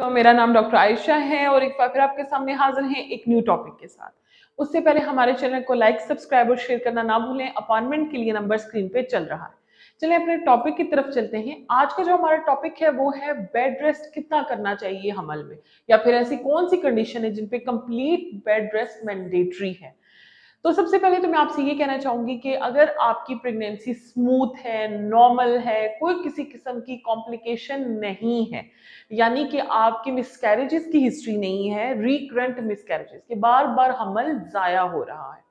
तो मेरा नाम डॉक्टर आयशा है और एक बार फिर आपके सामने हाजिर हैं एक न्यू टॉपिक के साथ। उससे पहले हमारे चैनल को लाइक, सब्सक्राइब और शेयर करना ना भूलें। अपॉइंटमेंट के लिए नंबर स्क्रीन पे चल रहा है। चलिए अपने टॉपिक की तरफ चलते हैं। आज का जो हमारा टॉपिक है वो है बेड रेस्ट कितना करना चाहिए हमल में, या फिर ऐसी कौन सी कंडीशन है जिन पे कंप्लीट बेड रेस्ट मैंडेटरी है। तो सबसे पहले तो मैं आपसे ये कहना चाहूंगी कि अगर आपकी प्रेगनेंसी स्मूथ है, नॉर्मल है, कोई किसी किस्म की कॉम्प्लिकेशन नहीं है, यानी कि आपकी मिसकैरेजेस की हिस्ट्री नहीं है, रिकरेंट मिसकैरेजेस के बार बार हमल जाया हो रहा है,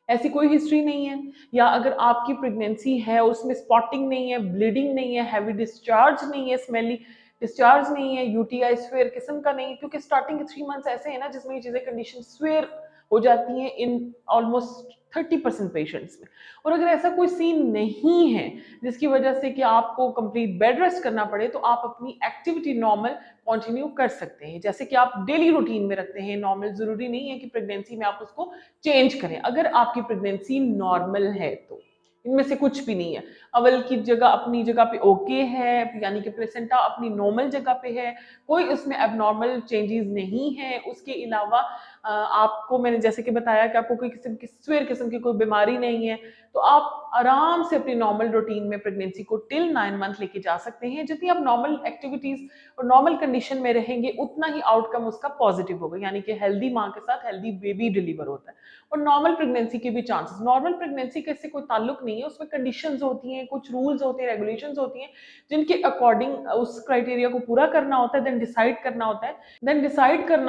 ऐसी कोई हिस्ट्री नहीं है, या अगर आपकी प्रेगनेंसी है उसमें स्पॉटिंग नहीं है, ब्लीडिंग नहीं है, हैवी डिस्चार्ज नहीं है, स्मेली डिस्चार्ज नहीं है, यूटीआई स्वेयर किस्म का नहीं है, क्योंकि स्टार्टिंग के 3 मंथ्स ऐसे है ना जिसमें ये चीजें कंडीशन स्वेयर हो जाती हैं इन ऑलमोस्ट 30% पेशेंट्स में। और अगर ऐसा कोई सीन नहीं है जिसकी वजह से कि आपको कंप्लीट बेड रेस्ट करना पड़े, तो आप अपनी एक्टिविटी नॉर्मल कंटिन्यू कर सकते हैं, जैसे कि आप डेली रूटीन में रखते हैं नॉर्मल। जरूरी नहीं है कि प्रेगनेंसी में आप उसको चेंज करें। अगर आपकी प्रेगनेंसी नॉर्मल है तो इनमें से कुछ भी नहीं है। अवल की जगह अपनी जगह पे ओके है, यानी कि प्लेसेंटा अपनी नॉर्मल जगह पे है, कोई उसमें एबनॉर्मल चेंजेस नहीं है। उसके अलावा आपको मैंने जैसे कि बताया कि आपको कोई किस्म की स्वेयर किस्म की कोई बीमारी नहीं है, तो आप आराम से अपनी नॉर्मल रूटीन में प्रेगनेंसी को टिल 9 मंथ लेके जा सकते हैं। जितनी आप नॉर्मल एक्टिविटीज और नॉर्मल कंडीशन में रहेंगे उतना ही आउटकम उसका पॉजिटिव होगा, यानी कि हेल्दी माँ के साथ हेल्दी बेबी डिलीवर होता है। और नॉर्मल प्रेगनेंसी के भी चांसेस, नॉर्मल प्रेगनेंसी के इससे कोई ताल्लुक नहीं है, उसमें कंडीशंस होती हैं, कुछ रूल्स होते हैं, रेगुलेशंस होती हैं, जिनके अकॉर्डिंग उस क्राइटेरिया को पूरा करना होता है, देन डिसाइड करना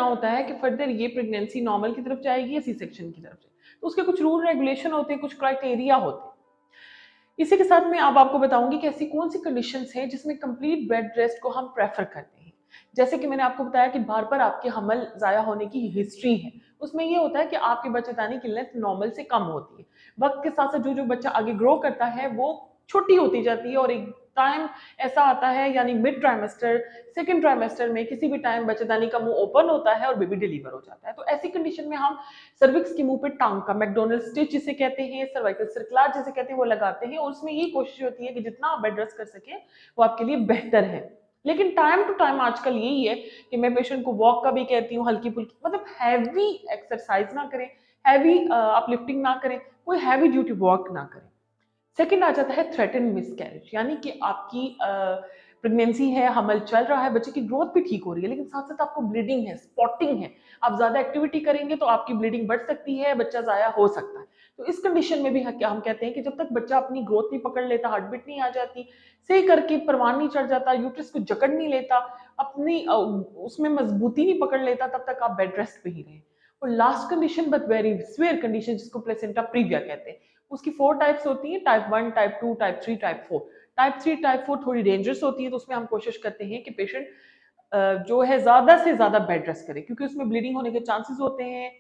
होता है कि फर्दर ये प्रेगनेंसी नॉर्मल की तरफ जाएगी या सी सेक्शन की तरफ जाएगी। तो उसके कुछ रूल रेगुलेशन होते हैं, कुछ क्राइटेरिया होते हैं। इसी के साथ मैं अब आपको बताऊंगी कि ऐसी कौन सी कंडीशंस हैं जिसमें कंप्लीट बेड रेस्ट को हम प्रेफर करते हैं। जैसे कि मैंने आपको बताया कि बार बार आपके हमल जाया होने की हिस्ट्री है, उसमें ये होता है कि आपके बच्चेदानी की लेंथ नॉर्मल से कम होती है। वक्त के साथ साथ जो जो बच्चा आगे ग्रो करता है वो छोटी होती जाती है, और एक टाइम ऐसा आता है, यानी मिड ट्राइमेस्टर, सेकेंड ट्राइमेस्टर में किसी भी टाइम बच्चेदानी का मुंह ओपन होता है और बेबी डिलीवर हो जाता है। तो ऐसी कंडीशन में हम सर्विक्स के मुंह पे टांग का मैकडोनल्ड स्टिच जिसे कहते हैं, सर्वाइकल सर्कुलर जिसे कहते हैं, वो लगाते हैं, और उसमें ये कोशिश होती है कि जितना आप बेड रेस्ट कर सके वो आपके लिए बेहतर है। लेकिन टाइम टू टाइम आजकल यही है कि मैं पेशेंट को वॉक का भी कहती हूँ, हल्की फुल्की, मतलब हैवी एक्सरसाइज ना करें, हैवी अपलिफ्टिंग ना करें, कोई हैवी ड्यूटी वॉक ना करें। सेकंड आ जाता है थ्रेटन मिसकैरेज, यानी कि आपकी प्रेगनेंसी है, हमल चल रहा है, बच्चे की ग्रोथ भी ठीक हो रही है, लेकिन साथ साथ आपको ब्लीडिंग है, स्पॉटिंग है, आप ज्यादा एक्टिविटी करेंगे तो आपकी ब्लीडिंग बढ़ सकती है, बच्चा जाया हो सकता है। तो इस कंडीशन में भी हम कहते हैं कि जब तक बच्चा अपनी ग्रोथ नहीं पकड़ लेता, हार्ट बीट नहीं आ जाती, सही करके परवान नहीं चढ़ जाता, यूट्रस को जकड़ नहीं लेता, अपनी उसमें मजबूती नहीं पकड़ लेता, तब तक आप बेड रेस्ट पे ही रहें। और last condition but very swear condition, जिसको प्लेसेंटा प्रीविया कहते हैं, उसकी 4 टाइप्स होती हैं, type 1, type 2, type 3, type 4। Type 3, type 4 थोड़ी डेंजरस होती है, तो उसमें हम कोशिश करते हैं कि पेशेंट जो है ज्यादा से ज्यादा बेड रेस्ट करे, क्योंकि उसमें ब्लीडिंग होने के चांसेस होते हैं,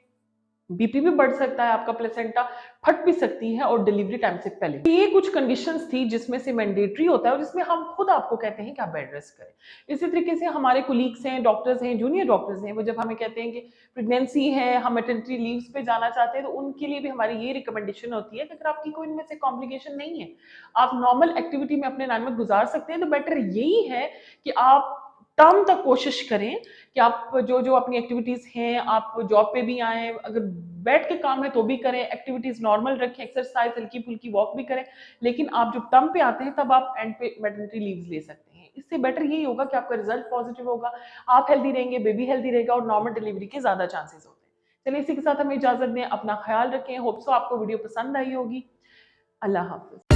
बीपी भी बढ़ सकता है, आपका प्लेसेंटा फट भी सकती है, और डिलीवरी टाइम से पहले। तो ये कुछ कंडीशंस थी जिसमें से मैंडेटरी होता है और जिसमें हम खुद आपको कहते हैं कि आप बेड रेस्ट करें। इसी तरीके से हमारे कोलीग्स हैं, डॉक्टर्स हैं, जूनियर डॉक्टर्स हैं, वो जब हमें कहते हैं कि प्रेगनेंसी है, हम मैटरनिटी लीव्स पे जाना चाहते हैं, तो उनके लिए भी हमारी ये रिकमेंडेशन होती है कि अगर आपकी कोई इनमें से कॉम्प्लिकेशन नहीं है, आप नॉर्मल एक्टिविटी में अपने 9 मंथ गुजार सकते हैं, तो बेटर यही है कि आप टर्म तक कोशिश करें कि आप जो जो अपनी एक्टिविटीज हैं, आप जॉब पे भी आए, अगर बैठ के काम है तो भी करें, एक्टिविटीज नॉर्मल रखें, एक्सरसाइज हल्की फुल्की वॉक भी करें, लेकिन आप जब टर्म पे आते हैं तब आप एंड पे मैटरनिटी लीव्स ले सकते हैं। इससे बेटर यही होगा कि आपका रिजल्ट पॉजिटिव होगा, आप हेल्दी रहेंगे, बेबी हेल्दी रहेगा, और नॉर्मल डिलीवरी के ज्यादा चांसेस होते हैं। चलिए इसी के साथ हमें इजाजत दें, अपना ख्याल रखें। होप सो आपको वीडियो पसंद आई होगी। अल्लाह हाफिज।